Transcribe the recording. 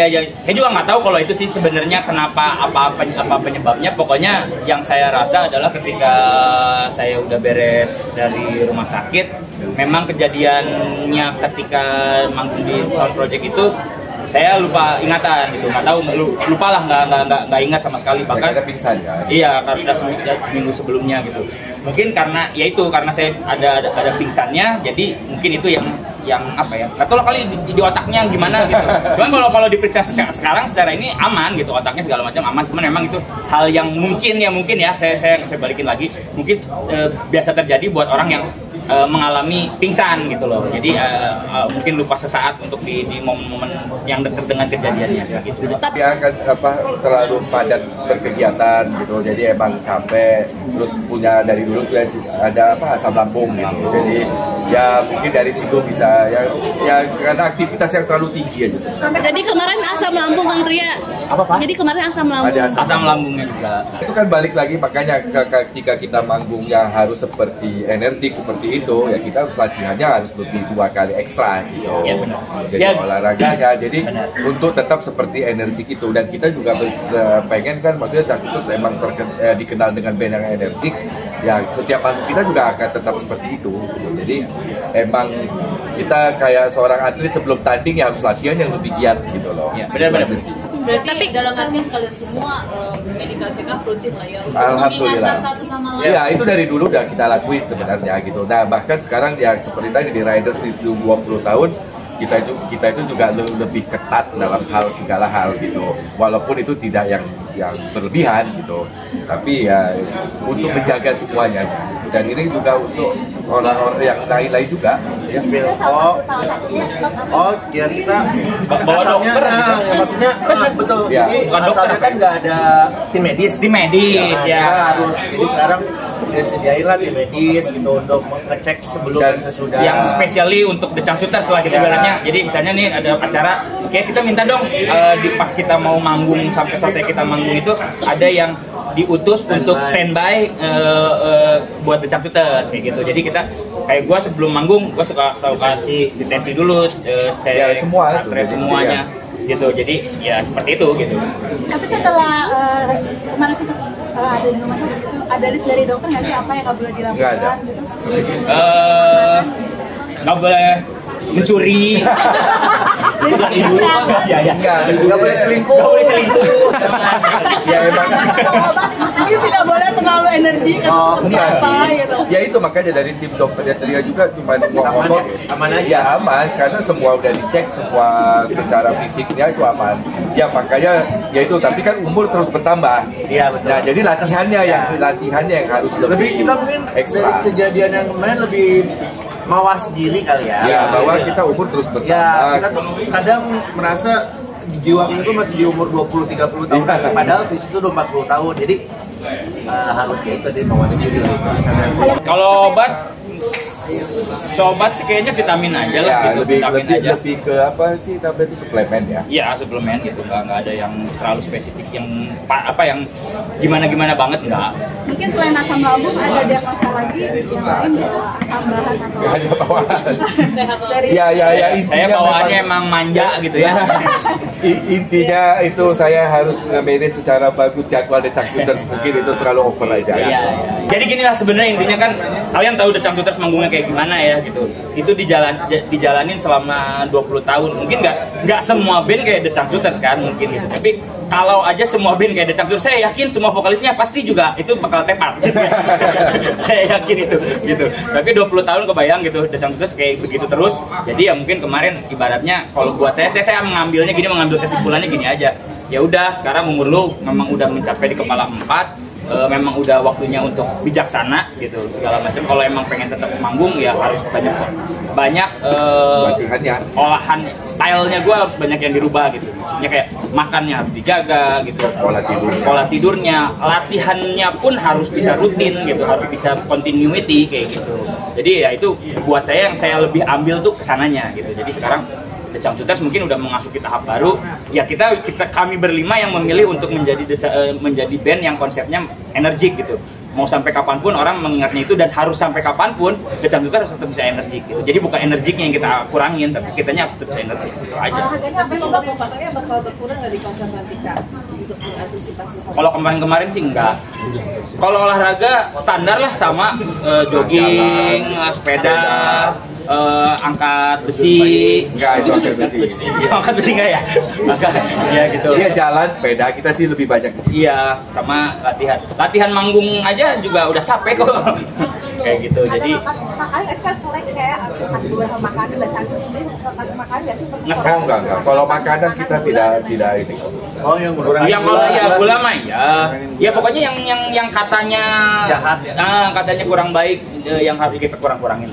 ya. Saya juga nggak tahu kalau itu sih sebenarnya kenapa, apa penyebabnya. Pokoknya yang saya rasa adalah ketika saya udah beres dari rumah sakit, memang kejadiannya ketika manggung di Sound Project itu saya lupa ingatan gitu, nggak tahu, lupa lah, nggak ingat sama sekali, bahkan ada pingsan ya. Iya, karena seminggu sebelumnya gitu. Mungkin karena ya itu, karena saya ada pingsannya, jadi mungkin itu yang apa ya, nggak tahu lah kali di otaknya gimana gitu. Cuman kalau diperiksa sekarang secara ini aman gitu, otaknya segala macam aman. Cuman memang itu hal yang mungkin ya saya balikin lagi, mungkin biasa terjadi buat orang yang mengalami pingsan gitu loh. Jadi mungkin lupa sesaat untuk di momen-momen yang dekat dengan kejadiannya gitu. Dia kan terlalu padat berkegiatan gitu, jadi emang capek, terus punya dari dulu ada asam lambung gitu. Jadi ya mungkin dari situ bisa ya karena aktivitas yang terlalu tinggi aja. Jadi kemarin asam lambung Kang Tria. Apa Pak? Jadi kemarin asam lambung. Ada asam lambungnya juga. Itu kan balik lagi, makanya ketika kita manggungnya harus seperti energik seperti itu, ya kita harus latihannya harus lebih 2 kali ekstra gitu. Ya, benar. Jadi ya, olahraganya, jadi benar. Untuk tetap seperti energik itu, dan kita juga pengen kan, maksudnya Cangcuter emang dikenal dengan band yang energik, ya setiap manggung kita juga akan tetap seperti itu gitu. Jadi emang kita kayak seorang atlet sebelum tanding ya harus latihan yang lebih giat gitu loh. Ya, benar-benar. Berarti tapi dalam artian kalian semua medical check up rutin lah ya untuk Alhamdulillah. mengingatkan satu sama lain. Ya itu dari dulu udah kita lakuin sebenarnya gitu. Nah bahkan sekarang ya seperti tadi di Riders di 20 tahun kita itu juga lebih ketat dalam segala hal gitu. Walaupun itu tidak yang berlebihan gitu. Tapi ya untuk menjaga semuanya aja. Dan ini juga untuk orang-orang yang lain-lain juga ya. Ya kita bawa dokter ya, maksudnya betul. Ya. Jadi asalnya kan nggak ada tim medis ya. Harus jadi sekarang disediain lah tim medis gitu untuk mengecek sebelum dan sesudah. Yang spesially untuk The Cangcuters lah gitu ibaratnya. Jadi misalnya nih ada acara, kayak kita minta dong di pas kita mau manggung sampai selesai kita manggung itu ada yang diutus untuk standby buat The Cangcuters kayak gitu. Jadi kita kayak gue sebelum manggung gue suka kasih detensi dulu, cek ya, semua semuanya gitu. Jadi ya seperti itu gitu. Tapi setelah kemarin sih ada di rumah sakit itu ada list dari dokter nggak sih apa yang nggak boleh dilakukan gitu? Nggak boleh mencuri. Nggak boleh selingkuh. Ya emang Ini tidak boleh terlalu energi atau apa gitu. Ya itu makanya dari tim dokternya Tria juga cuma ngomong aman aja. Ya aman, karena semua udah dicek, semua secara fisiknya itu aman. Ya makanya ya itu, tapi kan umur terus bertambah. Iya betul. Nah jadi latihannya yang harus lebih kita mungkin ekstra. dari kejadian yang kemarin lebih mawas diri kali ya. Ya bahwa kita umur terus bertambah. Ya kita tuh kadang merasa jiwa kita tuh masih di umur 20-30 tahun, padahal fisik itu udah 40 tahun. Jadi harus kayak itu deh, mawas diri. Kalau obat sih kayaknya vitamin aja lah Ya, gitu, lebih ke apa sih tablet itu, suplemen ya? Iya, suplemen gitu, nggak ada yang terlalu spesifik yang yang gimana banget, nggak. Mungkin selain asam lambung ada diagnosa lagi yang lain gitu, tambahan atau Gak ada bawaan. Sehat lah. dari Ya Saya bawaannya emang manja gitu ya. Intinya itu saya harus nge-manage secara bagus jadwal The Cangcuters, mungkin itu terlalu over aja. Iya. Jadi gini lah sebenarnya intinya kan, kalian tahu The Cangcuters manggungnya kayak gimana ya gitu. Itu dijalanin selama 20 tahun. Mungkin nggak semua band kayak The Cangcuters kan mungkin gitu. Tapi kalau aja semua band kayak The Cangcuters, saya yakin semua vokalisnya pasti juga itu bakal tepat gitu. Saya yakin itu gitu. Tapi 20 tahun kebayang gitu The Cangcuters kayak begitu terus. Jadi ya mungkin kemarin ibaratnya kalau buat saya mengambil kesimpulannya gini aja. Ya udah, sekarang umur lu memang udah mencapai di kepala 4, memang udah waktunya untuk bijaksana gitu segala macam. Kalau emang pengen tetap manggung ya harus banyak Latihannya, olahan stylenya gue harus banyak yang dirubah gitu. Maksudnya kayak makannya harus dijaga gitu, pola tidurnya, latihannya pun harus bisa rutin gitu, harus bisa continuity kayak gitu. Jadi ya itu buat saya yang saya lebih ambil tuh kesananya gitu. Jadi sekarang The Cangcuters mungkin udah memasuki tahap baru. Ya kami berlima yang memilih untuk menjadi band yang konsepnya energik gitu. mau sampai kapanpun orang mengingatnya itu, dan harus sampai kapanpun The Cangcuter harus tetap bisa energik gitu. Jadi bukan energiknya yang kita kurangin, tapi kitanya harus tetap bisa energik gitu aja. Olahraganya apa sih? Pasarnya bakal berkurang nggak di konser nanti Kak untuk mengantisipasi hal Kalau kemarin-kemarin sih enggak. Kalau olahraga standar lah sama jogging, sepeda, angkat besi. Enggak, itu angkat besi. Angkat besi enggak ya? Angkat, ya gitu. Iya, jalan, sepeda, kita sih lebih banyak di sini. Iya, sama latihan. Latihan manggung aja juga udah capek kok. Kayak gitu. Jadi makan nggak sih kan selek kayak beberapa makanan dan Cangcuter sendiri makan nggak sih? Oh, enggak. Kalau makanan kita tidak ini. Oh, yang kurang. yang kalau ya gula mah ya pokoknya yang katanya Jahat ya? katanya kurang baik, yang harus kita kurang-kurangin.